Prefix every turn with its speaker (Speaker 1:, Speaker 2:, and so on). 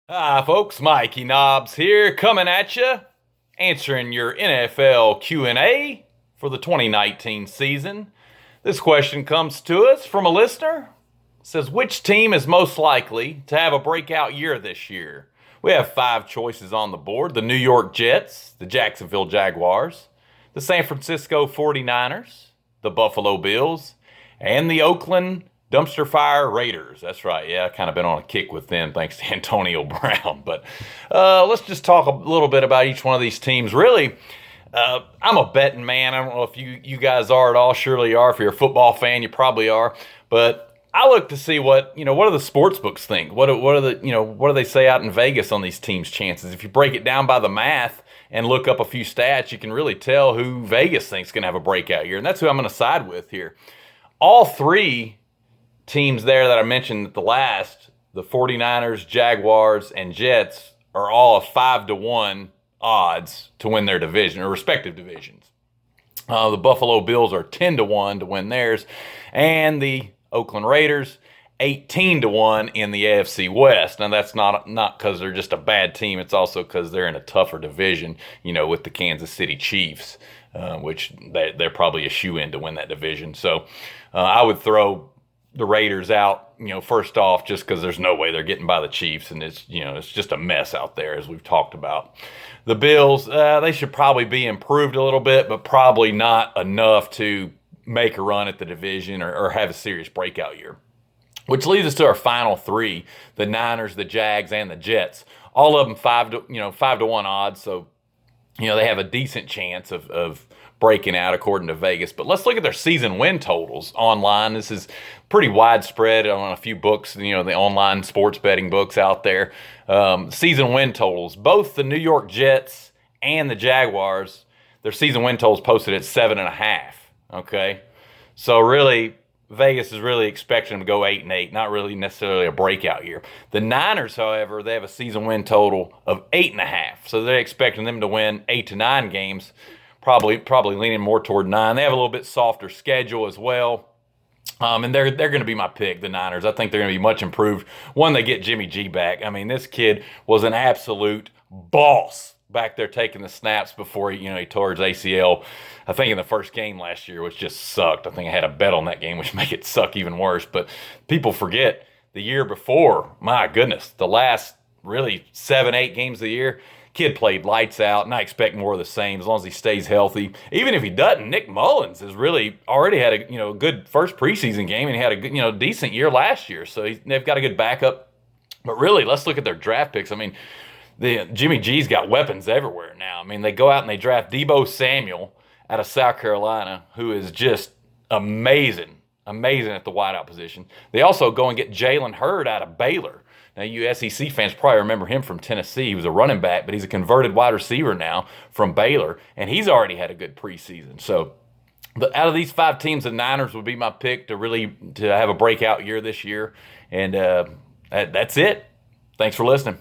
Speaker 1: Hi, folks. Mikey Knobs here, coming at you, answering your NFL Q&A for the 2019 season. This question comes to us from a listener. It says, which team is most likely to have a breakout year this year? We have five choices on the board: the New York Jets, the Jacksonville Jaguars, the San Francisco 49ers, the Buffalo Bills, and the Oakland Dumpster Fire Raiders. That's right. Yeah, I kind of been on a kick with them thanks to Antonio Brown. But let's just talk a little bit about each one of these teams. Really, I'm a betting man. I don't know if you guys are at all. Surely you are. If you're a football fan, you probably are. But I look to see what do the sports books think? What do they say out in Vegas on these teams' chances? If you break it down by the math and look up a few stats, you can really tell who Vegas thinks is going to have a breakout year, and that's who I'm going to side with here. All three teams there that I mentioned at the last, the 49ers, Jaguars, and Jets, are all a 5-1 odds to win their division or respective divisions. The Buffalo Bills are 10-1 to win theirs, and the Oakland Raiders 18-1 in the AFC West. Now that's not because they're just a bad team. It's also because they're in a tougher division, with the Kansas City Chiefs, which they're probably a shoe-in to win that division. So I would throw the Raiders out, first off, just because there's no way they're getting by the Chiefs, and it's just a mess out there, as we've talked about. The Bills, they should probably be improved a little bit, but probably not enough to make a run at the division or have a serious breakout year. Which leads us to our final three: the Niners, the Jags, and the Jets. All of them 5-1 odds, so they have a decent chance of breaking out according to Vegas. But let's look at their season win totals online. This is pretty widespread on a few books, the online sports betting books out there. Season win totals, both the New York Jets and the Jaguars, their season win totals posted at 7.5. Okay, so really, Vegas is really expecting them to go 8-8, not really necessarily a breakout year. The Niners, however, they have a season win total of 8.5, so they're expecting them to win 8 to 9 games, probably leaning more toward 9. They have a little bit softer schedule as well, and they're going to be my pick, the Niners. I think they're going to be much improved when they get Jimmy G back. I mean, this kid was an absolute boss back there taking the snaps before he tore his ACL, I think in the first game last year, which just sucked. I think I had a bet on that game, which made it suck even worse. But people forget the year before, my goodness, the last really 7-8 games of the year, kid played lights out, and I expect more of the same as long as he stays healthy. Even if he doesn't, Nick Mullins has really already had a good first preseason game, and he had a good decent year last year. So they've got a good backup. But really, let's look at their draft picks. I mean, the Jimmy G's got weapons everywhere now. I mean, they go out and they draft Deebo Samuel out of South Carolina, who is just amazing at the wideout position. They also go and get Jalen Hurd out of Baylor. Now, you SEC fans probably remember him from Tennessee. He was a running back, but he's a converted wide receiver now from Baylor, and he's already had a good preseason. So, but out of these five teams, the Niners would be my pick to have a breakout year this year. And that's it. Thanks for listening.